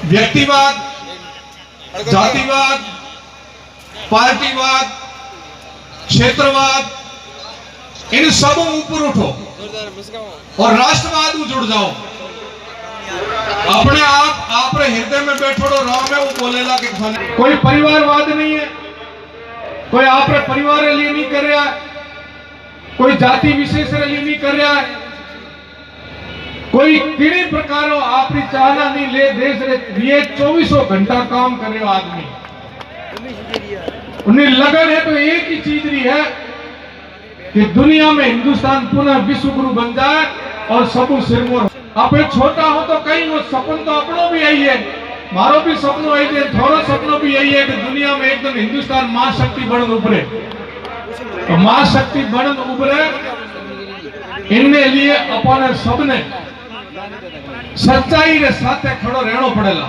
व्यक्तिवाद, जातिवाद, पार्टीवाद, क्षेत्रवाद, इन सबों ऊपर उठो और राष्ट्रवाद में जुड़ जाओ। अपने आप आपरे हृदय में बैठो राम है वो बोलेला कि खाने कोई परिवारवाद नहीं है, कोई आपरे परिवार के लिए नहीं कर रहा है, कोई जाति विशेष के लिए नहीं कर रहा है, कोई किसी प्रकार आपकी चाहना नहीं ले देश रे 24 घंटा काम कर रहे हो आदमी। उन्हें लगन है तो एक ही चीज रही है कि दुनिया में हिंदुस्तान पुनः विश्व गुरु बन जाए और सबू सिरमौर। आप छोटा हो तो कहीं वो सपन तो अपनों भी यही है, मारो भी सपनों यही है, थोड़ा सपनों भी यही है कि दुनिया में एकदम हिंदुस्तान महाशक्ति बन उभरे। तो महाशक्ति बन उभरे इनने लिए अपन सबने सच्चाई के साथ खड़ो रहना पड़ेगा,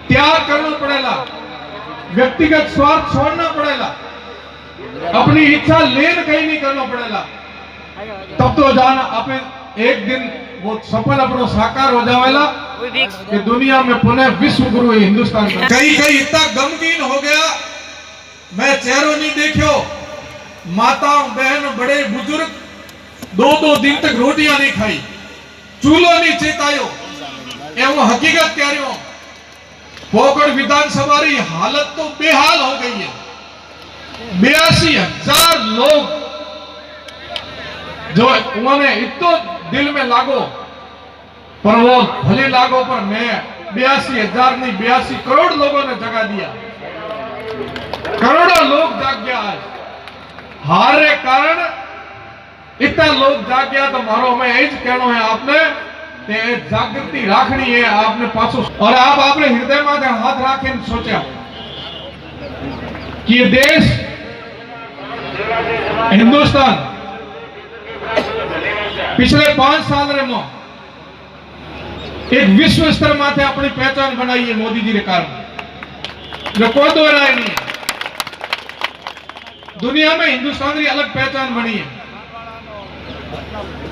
त्याग करना पड़ेगा, व्यक्तिगत स्वार्थ छोड़ना पड़ेगा, अपनी इच्छा लेन कहीं नहीं करना पड़ेगा। तब तो जाना अपने एक दिन वो सफल अपनो साकार हो जावेला कि दुनिया में पुनः विश्व गुरु हिंदुस्तान का। कई इतना गमगीन हो गया, मैं चेहरों नहीं देखो, माता बहन बड़े बुजुर्ग 2-2 दिन तक रोटियां नहीं खाई, चूल्हो नहीं चेतायो, एवं हकीकत कह रही हूं। पोकड़ विधानसभा की हालत तो बेहाल हो गई है। 82,000 लोग जो उन्होंने इतो दिल में लागो, पर वो भले लागो, पर मैं 82,000 नहीं 82 करोड़ लोगों ने जगा दिया। करोड़ों लोग जाग गया। आज हार के कारण इतना लोग जाग गया तो मारो हमें यही कहना है आपने जागृति राखनी है आपने पासो। और आप अपने हृदय में हाथ राखे सोचा कि ये देश हिंदुस्तान पिछले 5 साल में एक विश्व स्तर माथे अपनी पहचान बनाई है मोदी जी के कारण, जो कोई दो राय नहीं है। दुनिया में हिंदुस्तान की अलग पहचान बनी है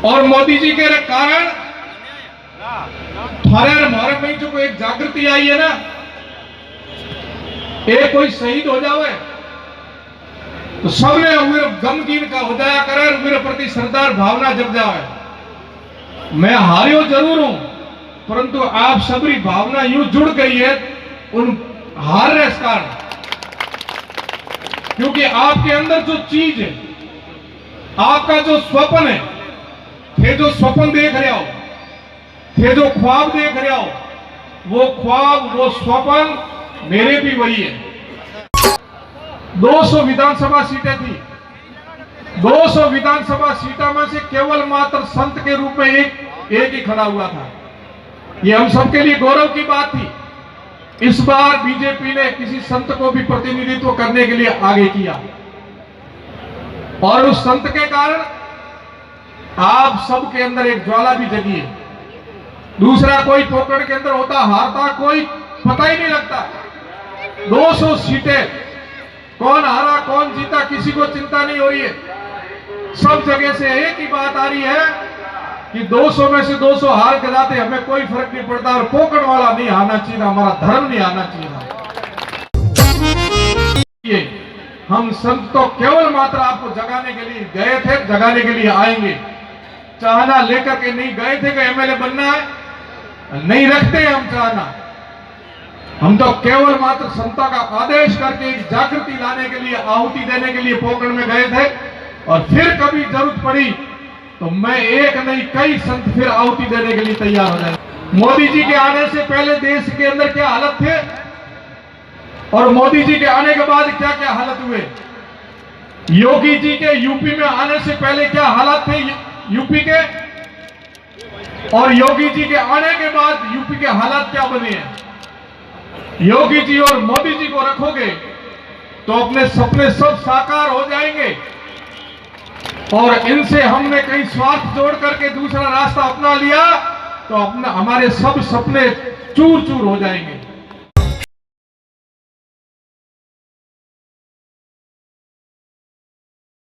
और मोदी जी के कारण हमारे में जो एक जागृति आई है ना, एक कोई शहीद हो जावे तो सबने गमगीन का हो जाया करे, मेरे प्रति सरदार भावना जग जावे। मैं हारियो जरूर हूं, परंतु आप सबरी भावना यूं जुड़ गई है उन हार रहे कारण, क्योंकि आपके अंदर जो चीज है, आपका जो स्वप्न है, थे जो स्वप्न देख रहे हो, थे जो ख्वाब देख रहे हो, वो ख्वाब वो स्वप्न मेरे भी वही है। 200 विधानसभा सीटें थी, 200 विधानसभा सीटों में से केवल मात्र संत के रूप में एक ही खड़ा हुआ था। ये हम सबके लिए गौरव की बात थी। इस बार बीजेपी ने किसी संत को भी प्रतिनिधित्व करने के लिए आगे किया और उस संत के कारण आप सबके अंदर एक ज्वाला भी जगी है। दूसरा कोई पोकड़ के अंदर होता हारता कोई पता ही नहीं लगता। 200 सीटें कौन हारा कौन जीता किसी को चिंता नहीं हो रही है। सब जगह से एक ही बात आ रही है कि 200 में से 200 हार के जाते, हमें कोई फर्क नहीं पड़ता और पोकड़ वाला नहीं आना चाहिए, हमारा धर्म नहीं आना चाहिए। हम संत तो केवल मात्र आपको जगाने के लिए गए थे, जगाने के लिए आएंगे। चाहना लेकर के नहीं गए थे कि एमएलए बनना है, नहीं रखते हम चाहना। हम तो केवल मात्र संता का आदेश करके जागृति लाने के लिए, आहुति देने के लिए पोकड़ में गए थे और फिर कभी जरूरत पड़ी तो मैं एक नहीं कई संत फिर आहुति देने के लिए तैयार हो जाए। मोदी जी के आने से पहले देश के अंदर क्या हालत थे और मोदी जी के आने के बाद क्या क्या हालत हुए, योगी जी के यूपी में आने से पहले क्या हालत थे यूपी के, और योगी जी के आने के बाद यूपी के हालात क्या बने हैं। योगी जी और मोदी जी को रखोगे तो अपने सपने सब साकार हो जाएंगे और इनसे हमने कहीं स्वार्थ जोड़ करके दूसरा रास्ता अपना लिया तो अपना हमारे सब सपने चूर चूर हो जाएंगे।